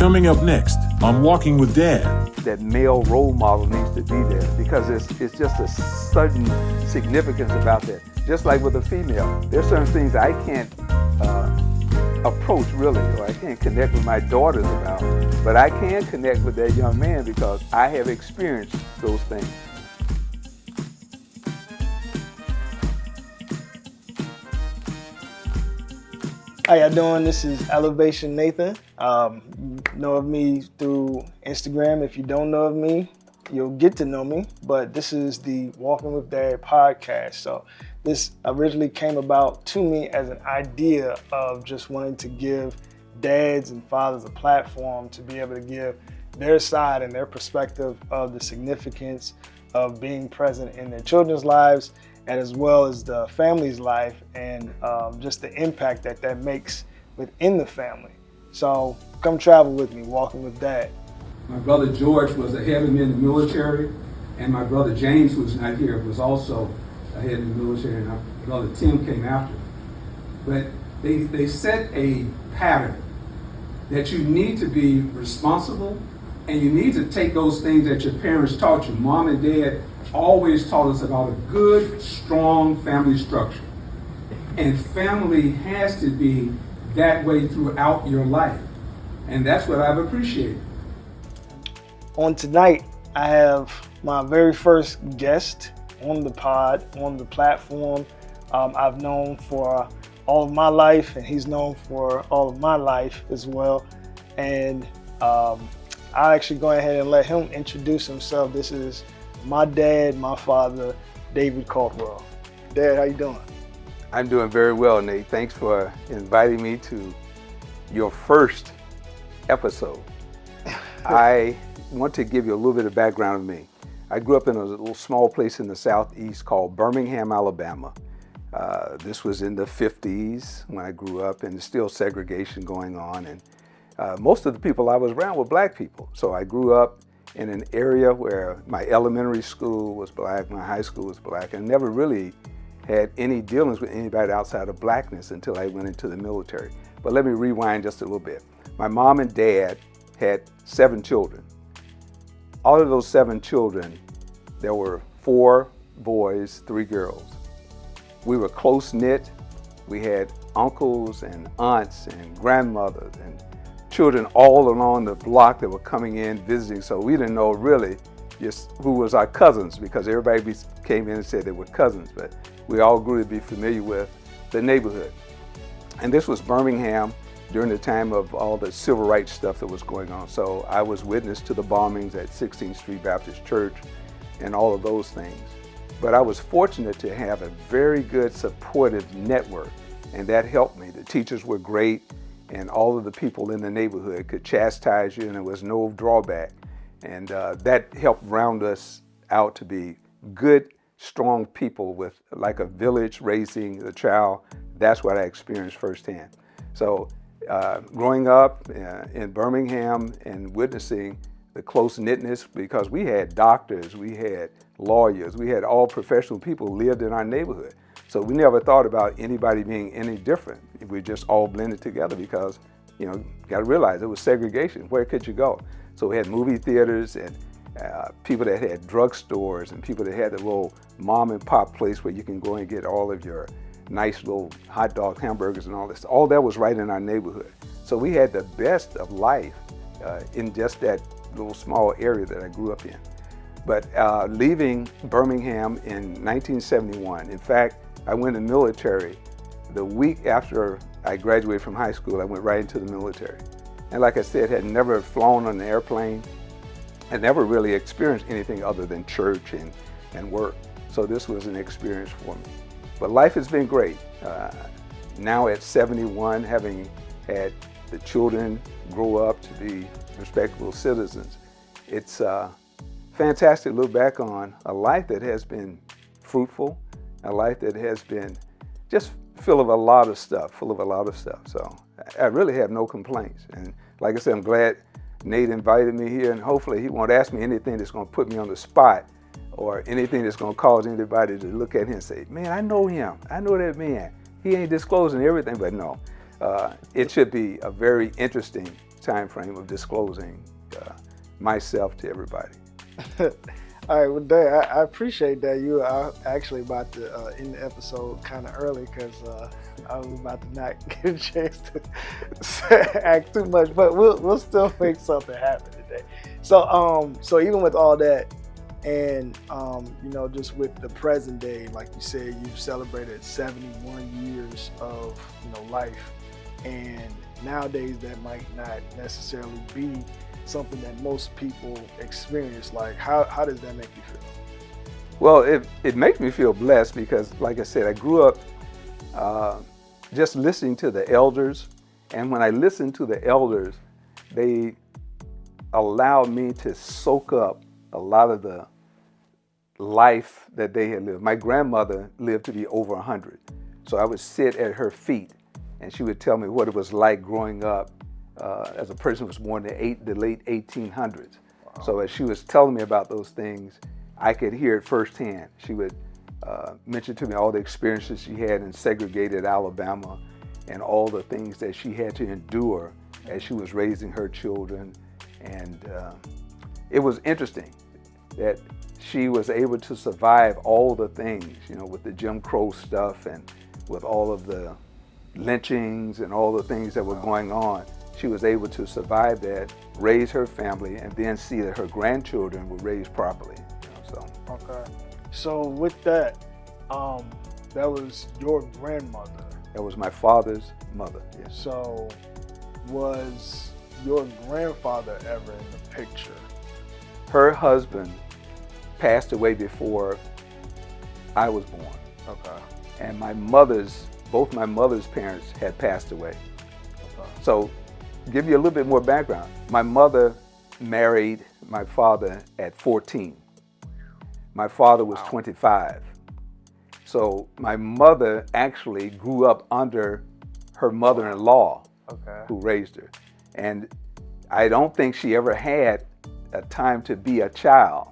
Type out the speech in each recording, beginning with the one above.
Coming up next on Walking with Dad. That male role model needs to be there because it's just a sudden significance about that. Just like with a female, there's certain things I can't approach really, or I can't connect with my daughters about, but I can connect with that young man because I have experienced those things. How y'all doing? This is Elevation Nathan. You know of me through Instagram. If you don't know of me, you'll get to know me. But this is the Walking with Dad podcast. So this originally came about to me as an idea of just wanting to give dads and fathers a platform to be able to give their side and their perspective of the significance of being present in their children's lives, and as well as the family's life, and just the impact that makes within the family. So come travel with me, Walking with Dad. My brother George was a head of me in the military, and my brother James, who's not here, was also a head in the military, and my brother Tim came after. But they set a pattern that you need to be responsible, and you need to take those things that your parents taught you. Mom and Dad always taught us about a good, strong family structure. And family has to be that way throughout your life. And that's what I've appreciated. On tonight, I have my very first guest on the pod, on the platform. I've known for all of my life, and he's known for all of my life as well. And I'll actually go ahead and let him introduce himself. This is my dad, my father, David Caldwell. Dad, how you doing? I'm doing very well, Nate. Thanks for inviting me to your first episode. I want to give you a little bit of background of me. I grew up in a little small place in the southeast called Birmingham, Alabama. This was in the 50s when I grew up, and there's still segregation going on. And most of the people I was around were black people. So I grew up in an area where my elementary school was black, my high school was black, and never really had any dealings with anybody outside of blackness until I went into the military. But let me rewind just a little bit. My mom and dad had 7 children. All of those 7 children, there were 4 boys, 3 girls. We were close-knit. We had uncles and aunts and grandmothers and children all along the block that were coming in visiting, so we didn't know really just who was our cousins, because everybody came in and said they were cousins, but we all grew to be familiar with the neighborhood. And this was Birmingham during the time of all the civil rights stuff that was going on. So I was witness to the bombings at 16th Street Baptist Church and all of those things. But I was fortunate to have a very good supportive network, and that helped me. The teachers were great, and all of the people in the neighborhood could chastise you, and there was no drawback. And that helped round us out to be good, strong people with like a village raising the child. That's what I experienced firsthand. So growing up in Birmingham and witnessing the close-knitness, because we had doctors, we had lawyers, we had all professional people who lived in our neighborhood. So we never thought about anybody being any different. We just all blended together because, you know, you got to realize it was segregation. Where could you go? So we had movie theaters and people that had drugstores and people that had the little mom and pop place where you can go and get all of your nice little hot dog hamburgers and all this. All that was right in our neighborhood. So we had the best of life in just that little small area that I grew up in. But leaving Birmingham in 1971, in fact, I went in the military the week after I graduated from high school. I went right into the military. And like I said, had never flown on an airplane, had never really experienced anything other than church and work. So this was an experience for me. But life has been great. Now at 71, having had the children grow up to be respectable citizens, it's fantastic to look back on a life that has been fruitful, a life that has been just full of a lot of stuff. So I really have no complaints. And like I said, I'm glad Nate invited me here, and hopefully he won't ask me anything that's going to put me on the spot or anything that's going to cause anybody to look at him and say, man, I know him. I know that man. He ain't disclosing everything, but no. It should be a very interesting time frame of disclosing myself to everybody. All right, well, Dad, I appreciate that. You were actually about to end the episode kind of early because I was about to not get a chance to act too much, but we'll still make something happen today. So even with all that, and just with the present day, like you said, you've celebrated 71 years of life, and nowadays that might not necessarily be something that most people experience. Like, how does that make you feel? Well, it makes me feel blessed because, like I said, I grew up just listening to the elders, and when I listened to the elders, they allowed me to soak up a lot of the life that they had lived. My grandmother lived to be over 100, so I would sit at her feet, and she would tell me what it was like growing up as a person who was born in the late 1800s. Wow. So as she was telling me about those things, I could hear it firsthand. She would mention to me all the experiences she had in segregated Alabama and all the things that she had to endure as she was raising her children. And it was interesting that she was able to survive all the things, with the Jim Crow stuff and with all of the lynchings and all the things that were going on. She was able to survive that, raise her family, and then see that her grandchildren were raised properly. Okay. So with that, that was your grandmother. That was my father's mother, yes. So was your grandfather ever in the picture? Her husband passed away before I was born. Okay. And both my mother's parents had passed away. Okay. So, give you a little bit more background. My mother married my father at 14. My father was 25. So my mother actually grew up under her mother-in-law, who raised her. And I don't think she ever had a time to be a child,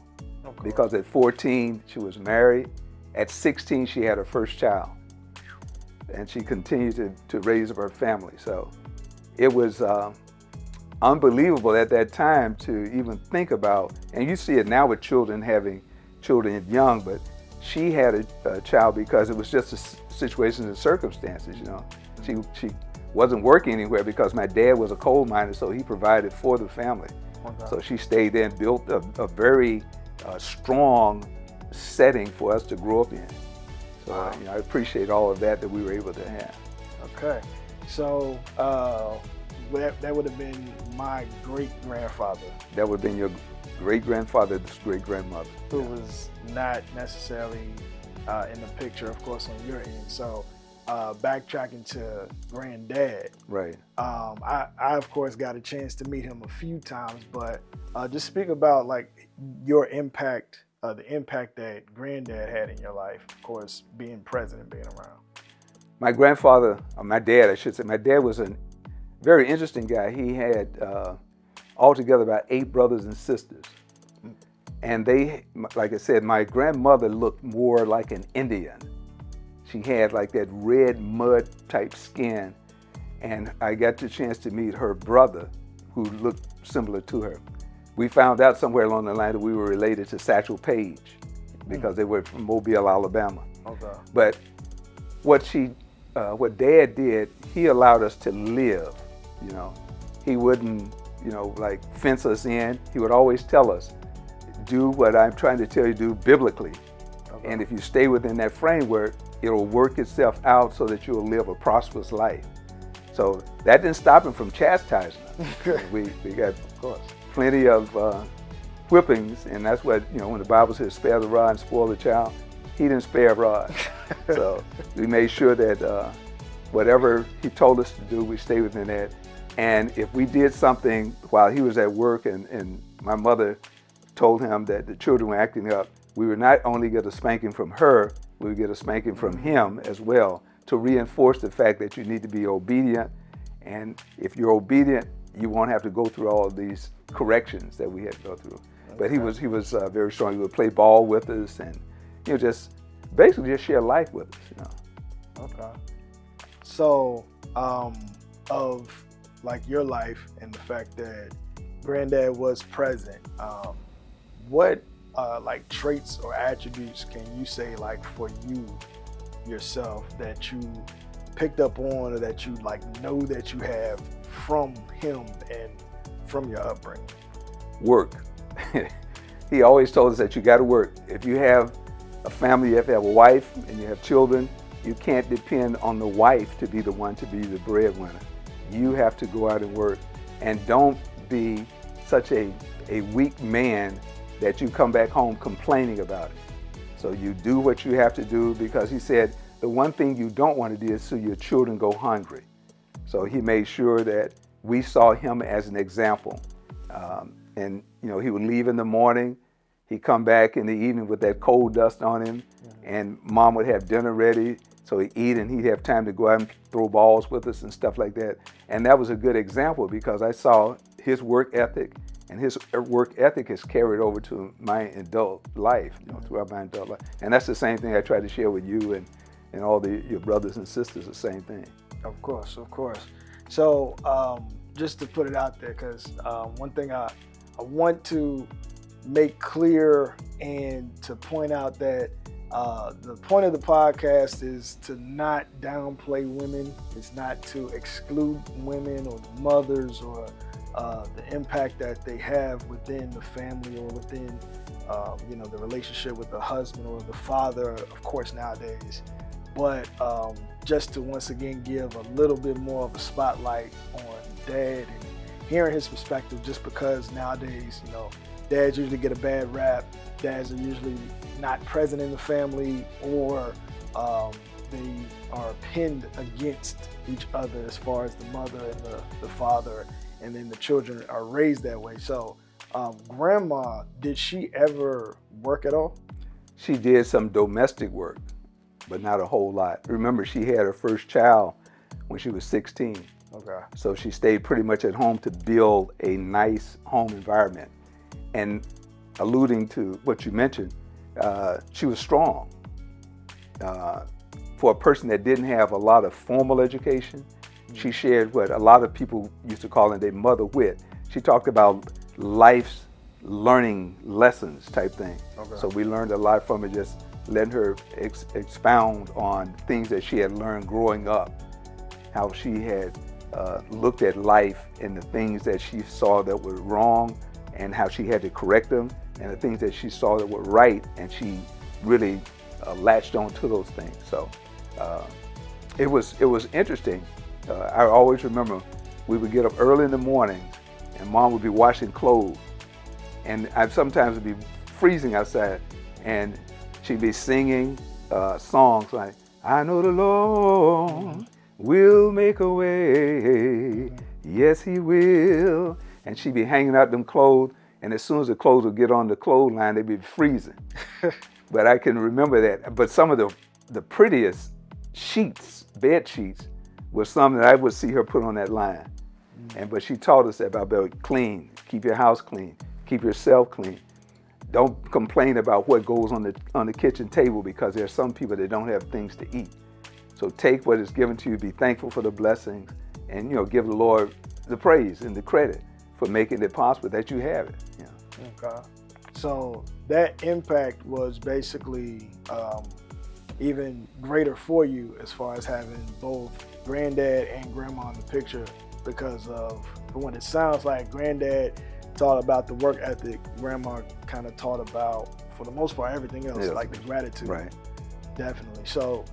because at 14 she was married. At 16 she had her first child, and she continued to raise her family. So it was unbelievable at that time to even think about, and you see it now with children having children young, but she had a child because it was just a situations and circumstances. She wasn't working anywhere because my dad was a coal miner, so he provided for the family. So she stayed there and built a very strong setting for us to grow up in. So I appreciate all of that we were able to have. Okay, so that would have been my great-grandfather. That would have been your great-grandfather's great-grandmother. Who was not necessarily in the picture, of course, on your end. So backtracking to Granddad. Right. I of course got a chance to meet him a few times, but just speak about like your impact, the impact that Granddad had in your life, of course, being present and being around. My grandfather, or my dad, I should say, my dad was a very interesting guy. He had altogether about 8 brothers and sisters. And they, like I said, my grandmother looked more like an Indian. She had like that red mud type skin. And I got the chance to meet her brother, who looked similar to her. We found out somewhere along the line that we were related to Satchel Paige because they were from Mobile, Alabama. Okay. But what Dad did, he allowed us to live. He wouldn't, like fence us in. He would always tell us, do what I'm trying to tell you to do biblically. Okay. And if you stay within that framework, it'll work itself out so that you'll live a prosperous life. So that didn't stop him from chastising us. we got, of course, plenty of whippings, and that's what, when the Bible says spare the rod and spoil the child, he didn't spare a rod. So we made sure that whatever he told us to do, we stayed within that. And if we did something while he was at work and my mother told him that the children were acting up, we would not only get a spanking from her, we would get a spanking from him as well, to reinforce the fact that you need to be obedient. And if you're obedient, you won't have to go through all of these corrections that we had to go through. Okay. But he was very strong. He would play ball with us and just basically just share life with us. Okay. So of like your life and the fact that granddad was present, what like traits or attributes can you say like for you yourself that you picked up on or that you like know that you have from him and from your upbringing? Work. He always told us that you got to work. If you have a family, you have to have a wife and you have children, you can't depend on the wife to be the one to be the breadwinner. You have to go out and work, and don't be such a weak man that you come back home complaining about it. So you do what you have to do, because he said the one thing you don't want to do is see your children go hungry. So he made sure that we saw him as an example. And you know, he would leave in the morning, he'd come back in the evening with that coal dust on him, and mom would have dinner ready, so he'd eat and he'd have time to go out and throw balls with us and stuff like that. And that was a good example, because I saw his work ethic, and his work ethic is carried over to my adult life, you know, throughout my adult life. And that's the same thing I try to share with you and all your brothers and sisters, the same thing. Of course, of course. So just to put it out there, because one thing I want to make clear and to point out that the point of the podcast is to not downplay women. It's not to exclude women or the mothers or the impact that they have within the family or within you know, the relationship with the husband or the father, of course, nowadays. But just to once again give a little bit more of a spotlight on dad and hearing his perspective, just because nowadays, you know, dads usually get a bad rap. Dads are usually not present in the family, or they are pinned against each other as far as the mother and the father, and then the children are raised that way. So grandma, did she ever work at all? She did some domestic work, but not a whole lot. Remember, she had her first child when she was 16. Okay. So she stayed pretty much at home to build a nice home environment. And alluding to what you mentioned, she was strong. For a person that didn't have a lot of formal education, she shared what a lot of people used to call their mother wit. She talked about life's learning lessons type thing. Okay. So we learned a lot from it, just letting her expound on things that she had learned growing up, how she had looked at life and the things that she saw that were wrong and how she had to correct them, and the things that she saw that were right, and she really latched on to those things. So it was interesting. I always remember we would get up early in the morning and mom would be washing clothes, and I sometimes would be freezing outside, and she'd be singing songs like, I know the Lord will make a way, yes he will. And she'd be hanging out them clothes, and as soon as the clothes would get on the clothesline, they'd be freezing. But I can remember that. But some of the prettiest sheets, bed sheets, was some that I would see her put on that line. But she taught us about clean, keep your house clean, keep yourself clean. Don't complain about what goes on the kitchen table, because there are some people that don't have things to eat. So take what is given to you, be thankful for the blessings, and give the Lord the praise and the credit for making it possible that you have it. Okay. So that impact was basically even greater for you as far as having both granddad and grandma in the picture, because of when it sounds like granddad taught about the work ethic, grandma kind of taught about, for the most part, everything else, like the gratitude. Right. Definitely. So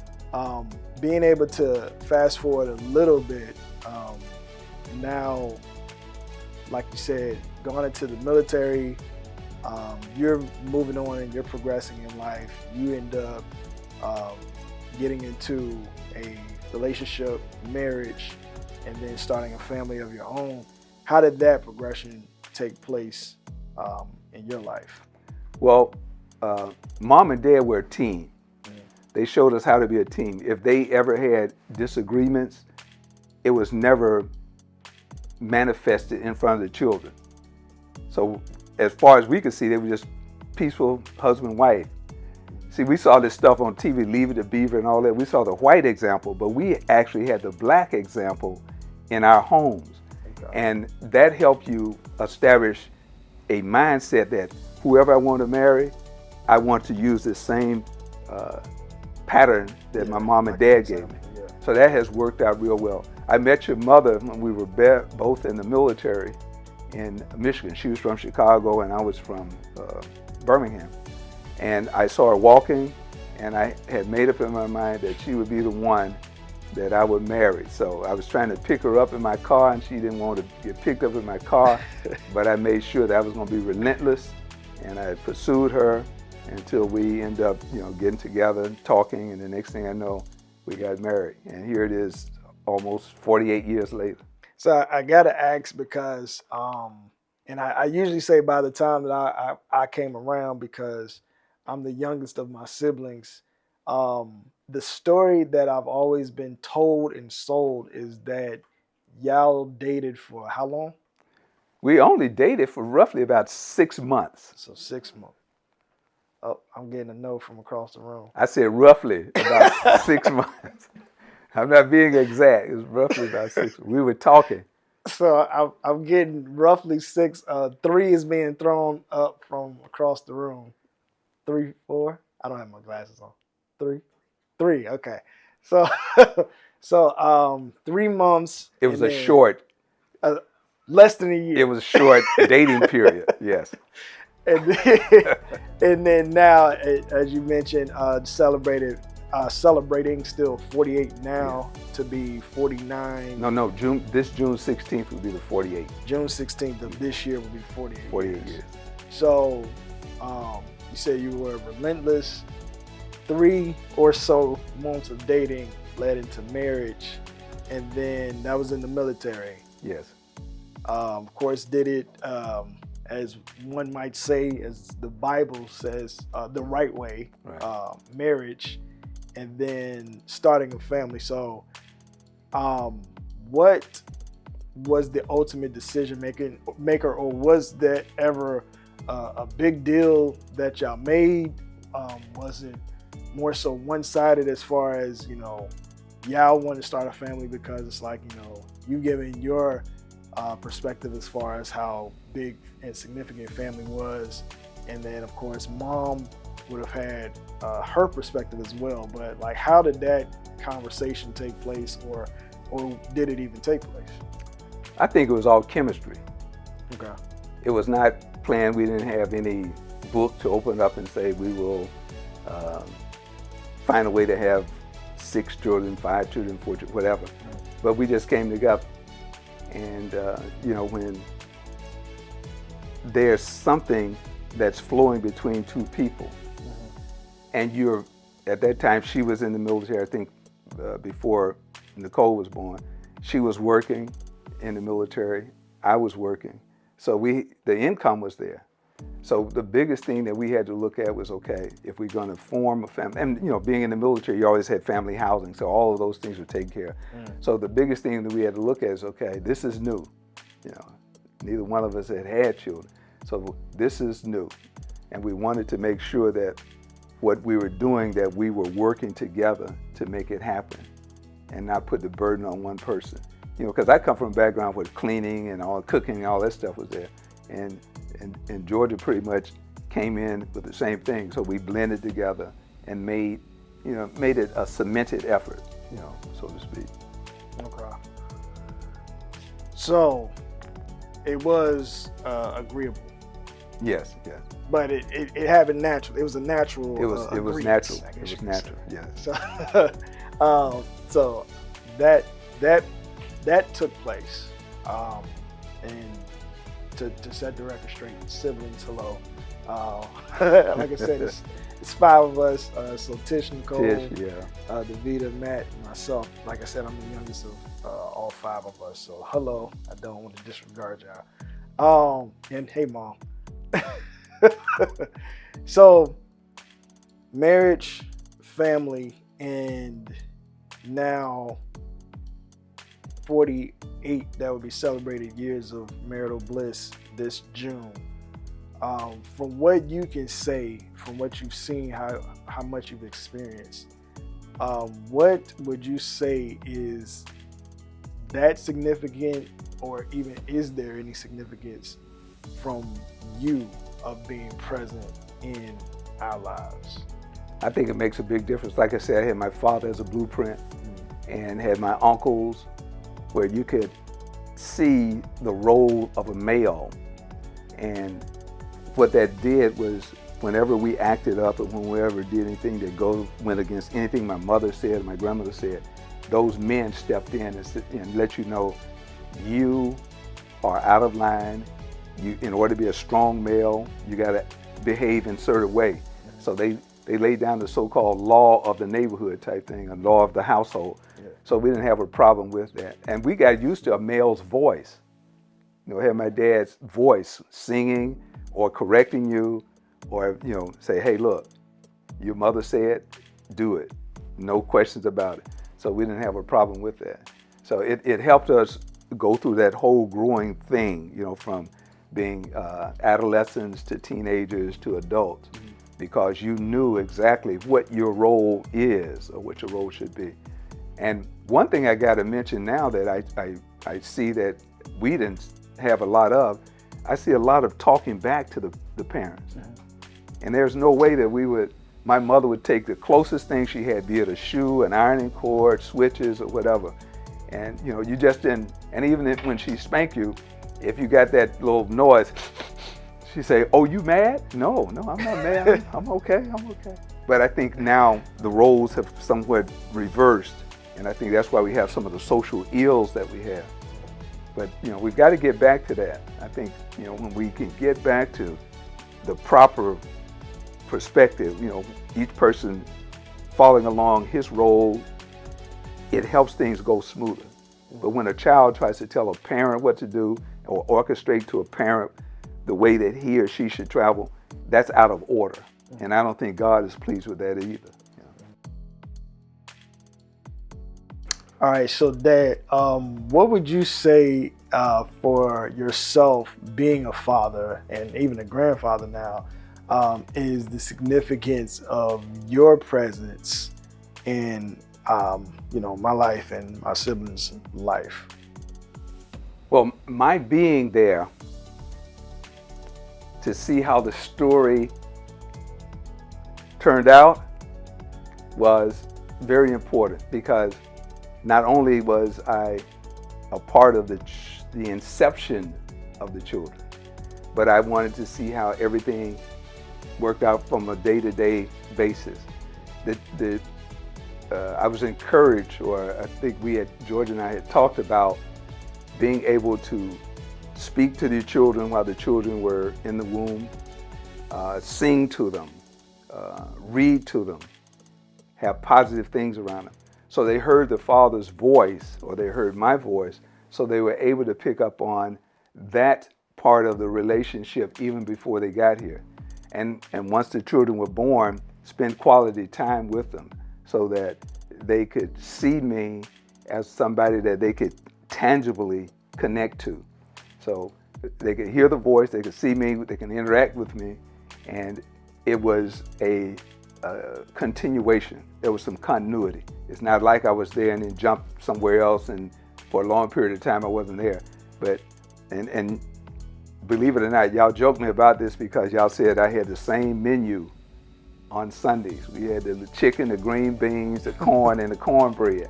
being able to fast forward a little bit, now, like you said, going into the military, you're moving on and you're progressing in life. You end up getting into a relationship, marriage, and then starting a family of your own. How did that progression take place in your life? Well, mom and dad were a team. They showed us how to be a team. If they ever had disagreements, it was never manifested in front of the children. So as far as we could see, they were just peaceful husband and wife. See, we saw this stuff on TV, Leave It to Beaver and all that. We saw the white example, but we actually had the black example in our homes. And that helped you establish a mindset that whoever I want to marry, I want to use the same pattern that my mom and dad gave me. Yeah. So that has worked out real well. I met your mother when we were both in the military in Michigan. She was from Chicago and I was from Birmingham. And I saw her walking, and I had made up in my mind that she would be the one that I would marry. So I was trying to pick her up in my car, and she didn't want to get picked up in my car, but I made sure that I was going to be relentless, and I pursued her until we ended up, getting together, talking, and the next thing I know, we got married. And here it is, almost 48 years later. So I gotta ask because, and I usually say by the time that I came around, because I'm the youngest of my siblings. The story that I've always been told and sold is that y'all dated for how long? We only dated for roughly about 6 months. So 6 months. Oh, I'm getting a no from across the room. I said roughly about 6 months. I'm not being exact. It was roughly about 6 months. We were talking. So I'm getting roughly 6. 3 is being thrown up from across the room. 3, 4. I don't have my glasses on. 3. Okay. So 3 months. It was a short. Less than a year. It was a short dating period. Yes. And then now, as you mentioned, celebrating still 48 now to be 49. No. This June 16th will be the 48. June 16th of this year will be 48. 48 years. So, you said you were relentless. 3 or so months of dating led into marriage, and then that was in the military. Yes. Of course, did it as one might say, as the Bible says, the right way, right. Marriage, and then starting a family. So, what was the ultimate decision maker, or was that ever a big deal that y'all made? Was it more so one-sided as far as, y'all want to start a family because it's like, you giving your perspective as far as how big and significant family was, and then of course mom would have had her perspective as well. But like, how did that conversation take place, or did it even take place? I think it was all chemistry. Okay. It was not planned. We didn't have any book to open up and say we will find a way to have 6 children, 5 children, 4 children, whatever. But we just came together. And, when there's something that's flowing between two people, and at that time, she was in the military, I think before Nicole was born. She was working in the military. I was working. So the income was there. So the biggest thing that we had to look at was, okay, if we're going to form a family, and being in the military, you always had family housing, so all of those things were taken care of. So the biggest thing that we had to look at is, okay, this is new. Neither one of us had children, so this is new, and we wanted to make sure that what we were doing, that we were working together to make it happen, and not put the burden on one person. Because I come from a background where cleaning and all cooking and all that stuff was there, and Georgia pretty much came in with the same thing. So we blended together and made it a cemented effort, so to speak. Okay. So it was agreeable. Yes. But it happened naturally. It was a natural. It was natural. It was natural. Yes. So that took place, and to set the record straight, siblings, hello. Like I said, it's 5 of us. So Tish, Nicole, Davida, Matt, and myself. Like I said, I'm the youngest of all 5 of us. So hello. I don't want to disregard y'all. And hey, mom. So marriage, family, and now 48, that would be celebrated years of marital bliss this June. From what you can say, from what you've seen, how much you've experienced, what would you say is that significant or even is there any significance from you of being present in our lives? I think it makes a big difference. Like I said, I had my father as a blueprint and had my uncles where you could see the role of a male. And what that did was whenever we acted up and whenever did anything that went against anything my mother said or my grandmother said, those men stepped in and let you know you are out of line. In order to be a strong male, you got to behave in a certain way. So they laid down the so-called law of the neighborhood type thing, a law of the household. Yeah. So we didn't have a problem with that. And we got used to a male's voice. You know, I had my dad's voice singing or correcting you or, you know, say, hey, look, your mother said, do it. No questions about it. So we didn't have a problem with that. So it helped us go through that whole growing thing, you know, from being adolescents to teenagers to adults, because you knew exactly what your role is or what your role should be. And one thing I got to mention now that I see that we didn't have a lot of, I see a lot of talking back to the parents. And there's no way that my mother would take the closest thing she had, be it a shoe, an ironing cord, switches, or whatever. And you know, you just didn't, and even when she spanked you, if you got that little noise, she say, oh, you mad? No, I'm not mad. I'm okay. But I think now the roles have somewhat reversed, and I think that's why we have some of the social ills that we have. But you know, we've got to get back to that. I think, you know, when we can get back to the proper perspective, you know, each person following along his role, it helps things go smoother. But when a child tries to tell a parent what to do or orchestrate to a parent the way that he or she should travel, that's out of order. And I don't think God is pleased with that either. All right, so Dad, what would you say for yourself being a father and even a grandfather now is the significance of your presence in you know, my life and my siblings' life? Well, my being there to see how the story turned out was very important, because not only was I a part of the inception of the children, but I wanted to see how everything worked out from a day-to-day basis. I was encouraged, or I think George and I had talked about being able to speak to the children while the children were in the womb, sing to them, read to them, have positive things around them. So they heard the Father's voice, or they heard my voice, so they were able to pick up on that part of the relationship even before they got here. And once the children were born, spend quality time with them so that they could see me as somebody that they could tangibly connect to. So they could hear the voice, they could see me, they can interact with me, and it was a continuation. There was some continuity. It's not like I was there and then jumped somewhere else and for a long period of time I wasn't there. But, and believe it or not, y'all joked me about this because y'all said I had the same menu on Sundays. We had the chicken, the green beans, the corn, and the cornbread.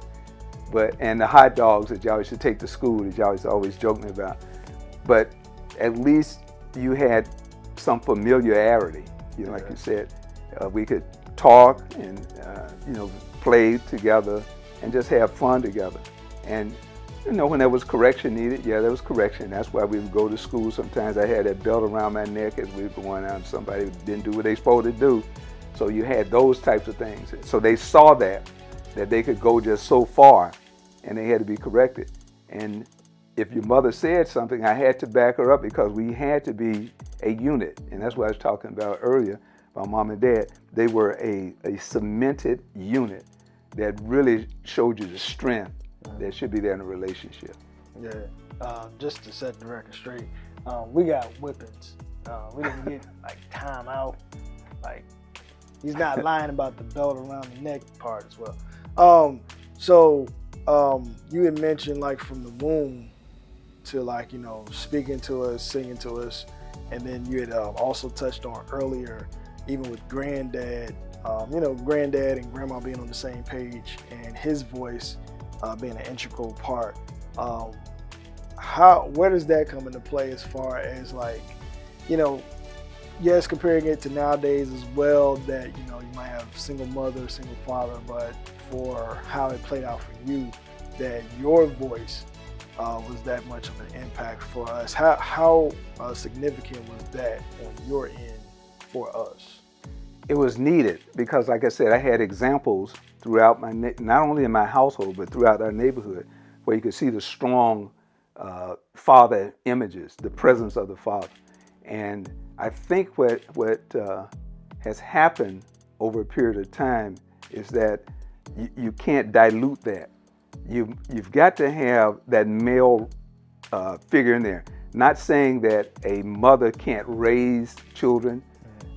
And the hot dogs that y'all used to take to school that y'all used to always joke me about. But at least you had some familiarity, you know, like you said. We could talk and, you know, play together and just have fun together. And, you know, when there was correction needed, yeah, there was correction. That's why we would go to school. Sometimes I had that belt around my neck as we were going out and somebody didn't do what they supposed to do. So you had those types of things. So they saw that they could go just so far and they had to be corrected. And if your mother said something, I had to back her up because we had to be a unit. And that's what I was talking about earlier about Mom and Dad. They were a cemented unit that really showed you the strength that should be there in a relationship. Yeah, just to set the record straight, we got whippings. We didn't get like time out. Like, he's not lying about the belt around the neck part as well. So you had mentioned like from the womb to like, speaking to us, singing to us. And then you had also touched on earlier, even with granddad, granddad and grandma being on the same page and his voice being an integral part. Where does that come into play as far as like, yes, comparing it to nowadays as well, that, you might have single mother, single father, but for how it played out for you, that your voice was that much of an impact for us. How significant was that on your end for us? It was needed because, like I said, I had examples throughout not only in my household, but throughout our neighborhood, where you could see the strong father images, the presence of the father. And I think what has happened over a period of time is that you can't dilute that. You've got to have that male figure in there. Not saying that a mother can't raise children,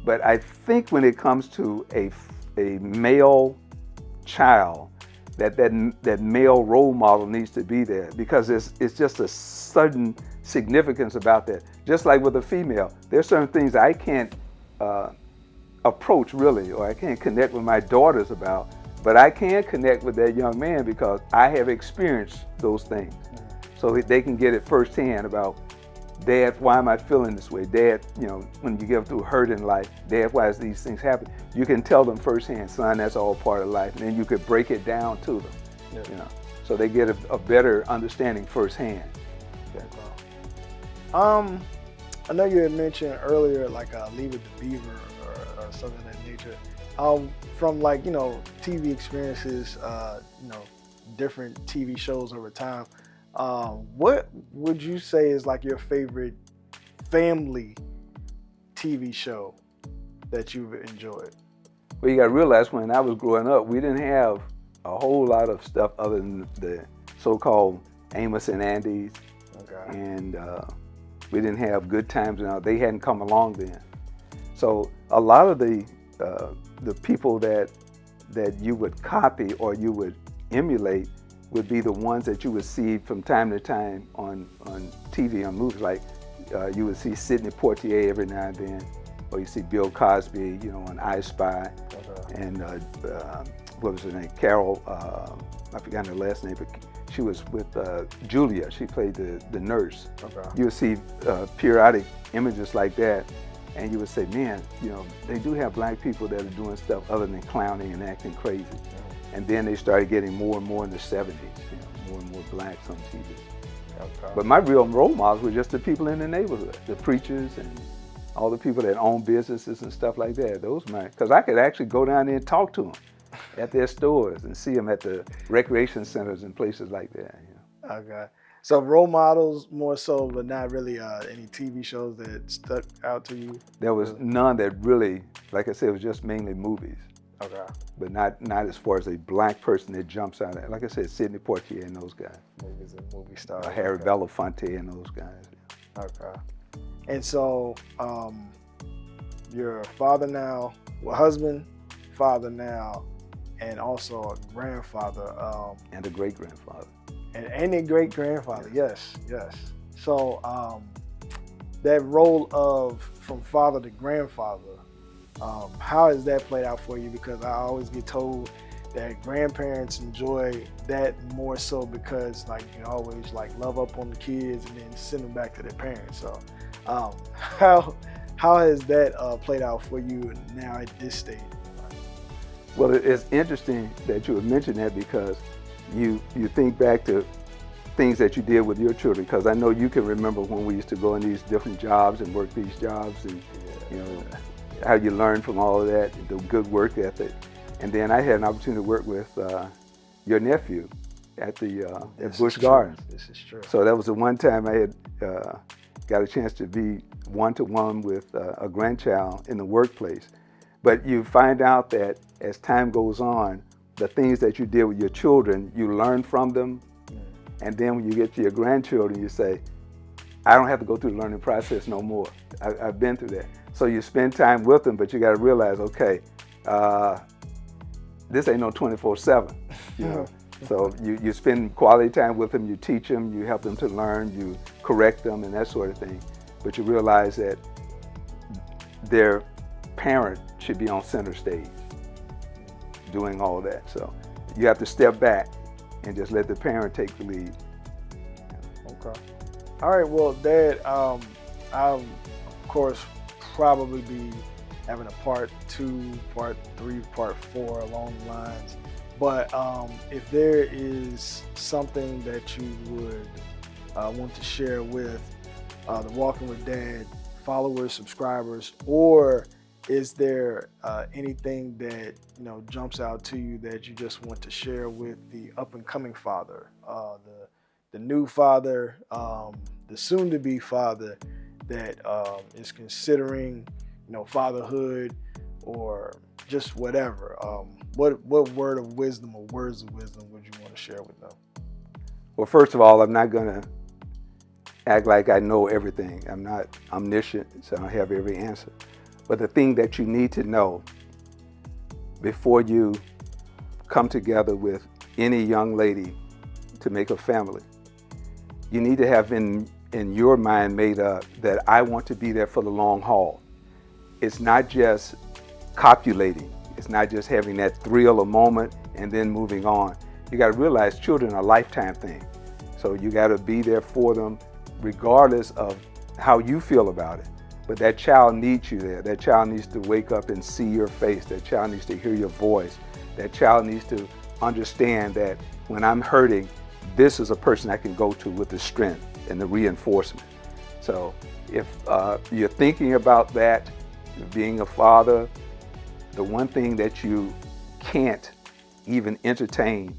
but I think when it comes to a male child, that male role model needs to be there, because it's just a sudden significance about that. Just like with a female, there's certain things I can't approach really, or I can't connect with my daughters about, but I can connect with that young man because I have experienced those things. So they can get it firsthand about, Dad, why am I feeling this way? Dad, when you get through hurt in life, Dad, why does these things happen? You can tell them firsthand, son, that's all part of life. And then you could break it down to them, so they get a better understanding firsthand. I know you had mentioned earlier, like Leave It to Beaver or something of that nature. From like, TV experiences, different TV shows over time, what would you say is like your favorite family TV show that you've enjoyed? Well, you got to realize when I was growing up, we didn't have a whole lot of stuff other than the so-called Amos and Andy's. Okay. And we didn't have Good Times and all. They hadn't come along then. So a lot of the people that you would copy or you would emulate would be the ones that you would see from time to time on TV, on movies. Like you would see Sidney Poitier every now and then, or you see Bill Cosby, on I Spy, and what was her name? Carol, I forgot her last name, but she was with Julia. She played the nurse. Okay. You would see periodic images like that, and you would say, man, they do have black people that are doing stuff other than clowning and acting crazy. And then they started getting more and more in the 70s, more and more blacks on TV. Okay. But my real role models were just the people in the neighborhood, the preachers and all the people that own businesses and stuff like that. Those were because I could actually go down there and talk to them at their stores and see them at the recreation centers and places like that. Okay. So role models more so, but not really any TV shows that stuck out to you? There was none that really, like I said, it was just mainly movies. Okay. But not as far as a black person that jumps out at. Like I said, Sidney Poitier and those guys. Movies and movie stars. Harry Belafonte and those guys. Okay. And so, you're a father now, husband, father now, and also a grandfather. And a great-grandfather. And a great-grandfather, yes. So, that role of from father to grandfather, how has that played out for you? Because I always get told that grandparents enjoy that more so because like you always like love up on the kids and then send them back to their parents. So how has that played out for you now at this stage? Well, it's interesting that you would mention that because you think back to things that you did with your children, because I know you can remember when we used to go in these different jobs and work these jobs and how you learned from all of that, the good work ethic. And then I had an opportunity to work with your nephew at Busch Gardens. This is true. So that was the one time I had got a chance to be one-to-one with a grandchild in the workplace. But you find out that as time goes on, the things that you did with your children, you learn from them. And then when you get to your grandchildren, you say, I don't have to go through the learning process no more. I've been through that. So you spend time with them, but you got to realize, okay, this ain't no 24/7. So you spend quality time with them, you teach them, you help them to learn, you correct them and that sort of thing. But you realize that their parent should be on center stage doing all that. So you have to step back and just let the parent take the lead. Okay. All right. Well, Dad, I'll of course probably be having a part 2, part 3, part 4 along the lines. But if there is something that you would want to share with the Walking with Dad followers, subscribers, or is there anything that jumps out to you that you just want to share with the up and coming father, the new father, the soon to be father that is considering fatherhood or just whatever? What word of wisdom or words of wisdom would you want to share with them? Well, first of all, I'm not going to act like I know everything. I'm not omniscient, so I don't have every answer. But the thing that you need to know before you come together with any young lady to make a family, you need to have in your mind made up that I want to be there for the long haul. It's not just copulating. It's not just having that thrill a moment and then moving on. You got to realize children are a lifetime thing. So you got to be there for them regardless of how you feel about it. But that child needs you there. That child needs to wake up and see your face. That child needs to hear your voice. That child needs to understand that when I'm hurting, this is a person I can go to with the strength and the reinforcement. So if you're thinking about that, being a father, the one thing that you can't even entertain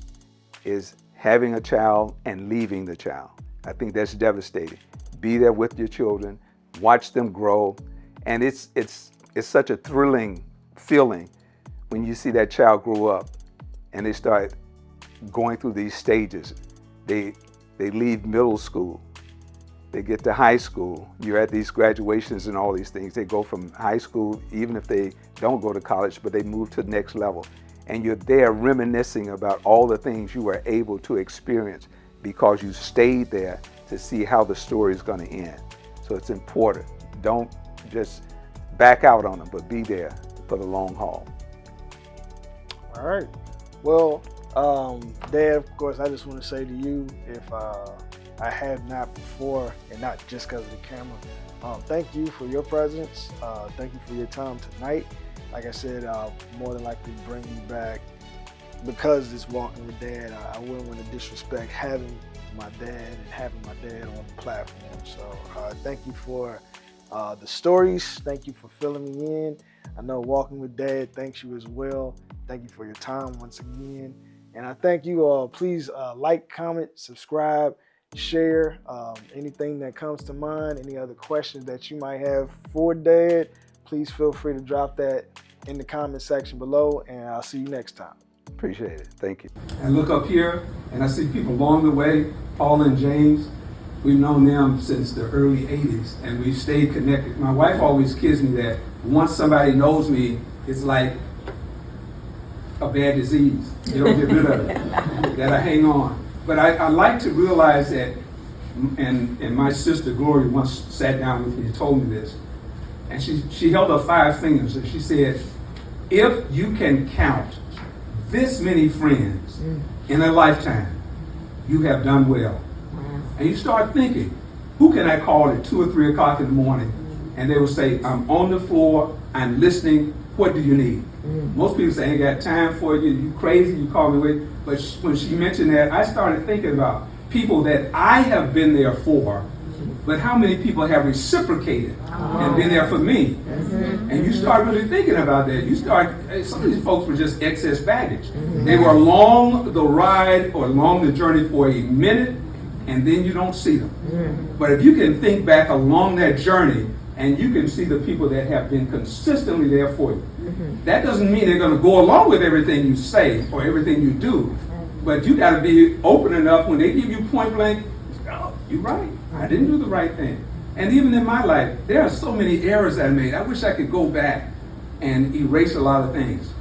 is having a child and leaving the child. I think that's devastating. Be there with your children, watch them grow, and it's such a thrilling feeling when you see that child grow up and they start going through these stages. They leave middle school, they get to high school, you're at these graduations and all these things. They go from high school, even if they don't go to college, but they move to the next level. And you're there reminiscing about all the things you were able to experience because you stayed there to see how the story is going to end. So it's important. Don't just back out on them, but be there for the long haul. All right. Well, Dad, of course, I just want to say to you, if I had not before, and not just because of the camera, thank you for your presence. Thank you for your time tonight. Like I said, more than likely bring you back because it's Walking with Dad. I wouldn't want to disrespect having my dad and having my dad on the platform. So thank you for the stories. Thank you for filling me in. I know Walking with Dad thanks you as well. Thank you for your time once again. And I thank you all. Please like, comment, subscribe, share anything that comes to mind, any other questions that you might have for Dad. Please feel free to drop that in the comment section below, and I'll see you next time. Appreciate it. Thank you. I look up here and I see people along the way, Paul and James. We've known them since the early 80s and we've stayed connected. My wife always kids me that once somebody knows me, it's like a bad disease. You don't get rid of it, that I hang on. But I like to realize that, and my sister Gloria once sat down with me and told me this, and she held up 5 fingers and she said, if you can count this many friends in a lifetime, you have done well. And you start thinking, who can I call at 2 or 3 o'clock in the morning? And they will say, I'm on the floor, I'm listening, what do you need? Most people say, I ain't got time for you, you crazy, you call me away. But when she mentioned that, I started thinking about people that I have been there for, but how many people have reciprocated and been there for me? And you start really thinking about that. You start, some of these folks were just excess baggage. They were along the ride or along the journey for a minute, and then you don't see them. But if you can think back along that journey, and you can see the people that have been consistently there for you. That doesn't mean they're going to go along with everything you say or everything you do, but you got to be open enough when they give you point blank, oh, you're right, I didn't do the right thing. And even in my life, there are so many errors I made. I wish I could go back and erase a lot of things.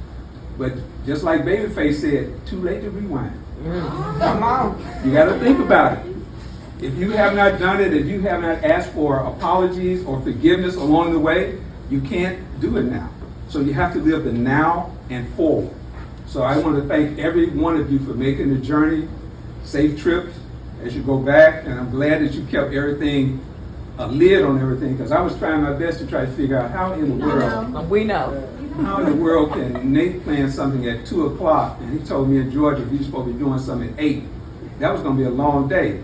But just like Babyface said, too late to rewind. Come on. You got to think about it. If you have not done it, if you have not asked for apologies or forgiveness along the way, you can't do it now. So you have to live the now and forward. So I want to thank every one of you for making the journey. Safe trips as you go back, and I'm glad that you kept everything, a lid on everything, because I was trying my best to try to figure out how in the world, We know. how in the world can Nate plan something at 2 o'clock, and he told me in Georgia we were supposed to be doing something at 8. That was going to be a long day.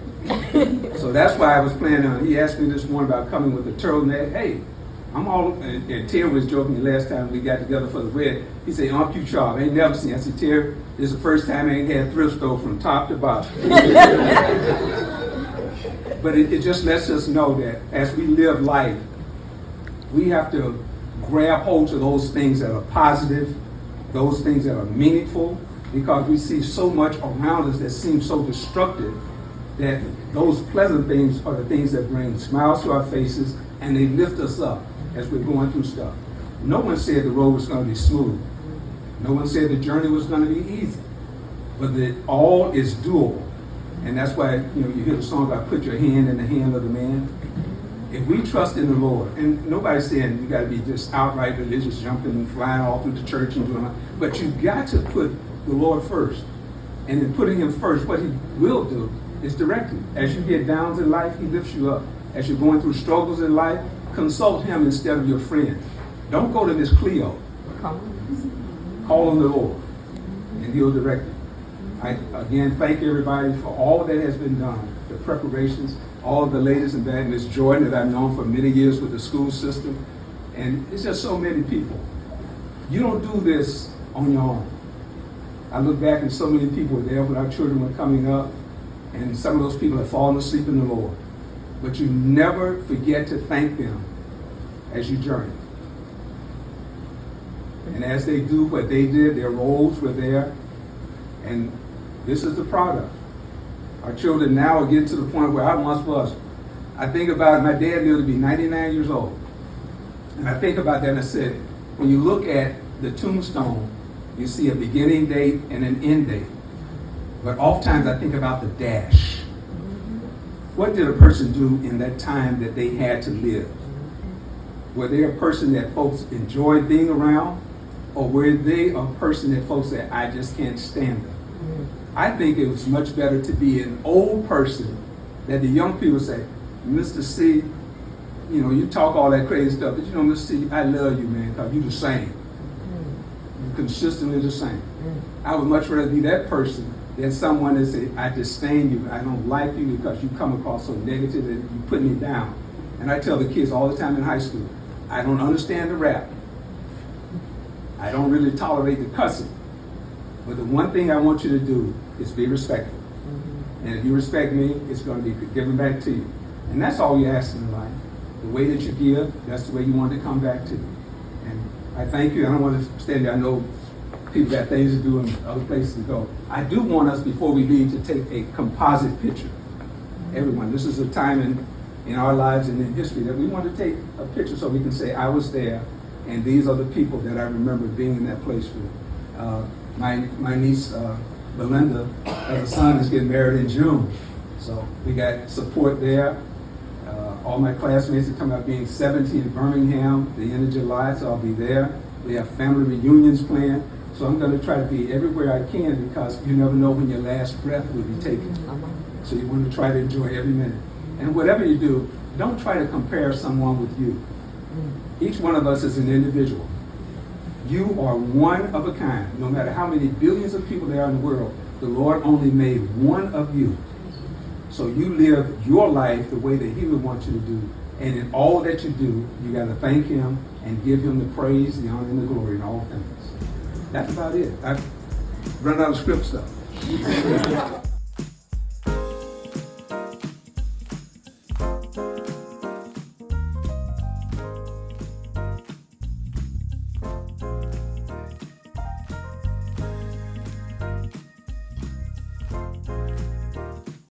So that's why I was planning on, he asked me this morning about coming with a turtleneck. Hey, I'm all, and Terry was joking me last time we got together for the wedding. He said, Unc, you sharp. I ain't never seen. I said, Terry, this is the first time I ain't had thrift store from top to bottom. But it just lets us know that as we live life, we have to grab hold to those things that are positive, those things that are meaningful, because we see so much around us that seems so destructive that those pleasant things are the things that bring smiles to our faces and they lift us up as we're going through stuff. No one said the road was going to be smooth. No one said the journey was going to be easy. But that all is doable. And that's why, you hear the song about put your hand in the hand of the man. If we trust in the Lord, and nobody's saying you got to be just outright religious, jumping and flying all through the church and doing that, but you got to put the Lord first. And in putting him first, what he will do is direct you. As you get downs in life, he lifts you up. As you're going through struggles in life, consult him instead of your friend. Don't go to Miss Cleo. Call on the Lord, and he'll direct you. I, again, thank everybody for all that has been done, the preparations, all of the ladies and that, Miss Jordan that I've known for many years with the school system, and it's just so many people. You don't do this on your own. I look back and so many people were there when our children were coming up, and some of those people have fallen asleep in the Lord. But you never forget to thank them as you journey. And as they do what they did, their roles were there, and this is the product. Our children now are getting to the point where I once was. I think about it, my dad lived to be 99 years old. And I think about that and I said, when you look at the tombstone, you see a beginning date and an end date. But oftentimes I think about the dash. What did a person do in that time that they had to live? Were they a person that folks enjoyed being around? Or were they a person that folks said, I just can't stand them? I think it was much better to be an old person that the young people say, Mr. C, you talk all that crazy stuff, but Mr. C, I love you, man, because you're the same. You're consistently the same. I would much rather be that person than someone that say, I disdain you, I don't like you because you come across so negative and you put me down. And I tell the kids all the time in high school, I don't understand the rap. I don't really tolerate the cussing. But the one thing I want you to do is be respectful. And if you respect me, it's going to be given back to you. And that's all you're asking in life. The way that you give, that's the way you want it to come back to you. And I thank you. I don't want to stand there. I know people got things to do and other places to go. I do want us, before we leave, to take a composite picture. Everyone, this is a time in our lives and in history that we want to take a picture so we can say, I was there, and these are the people that I remember being in that place with. My niece, Belinda, has a son that's getting married in June. So we got support there. All my classmates are coming out being 70 in Birmingham the end of July, so I'll be there. We have family reunions planned. So I'm going to try to be everywhere I can because you never know when your last breath will be taken. So you want to try to enjoy every minute. And whatever you do, don't try to compare someone with you. Each one of us is an individual. You are one of a kind. No matter how many billions of people there are in the world, the Lord only made one of you. So you live your life the way that he would want you to do. And in all that you do, you got to thank him and give him the praise, the honor, and the glory in all things. That's about it. I've run out of script stuff.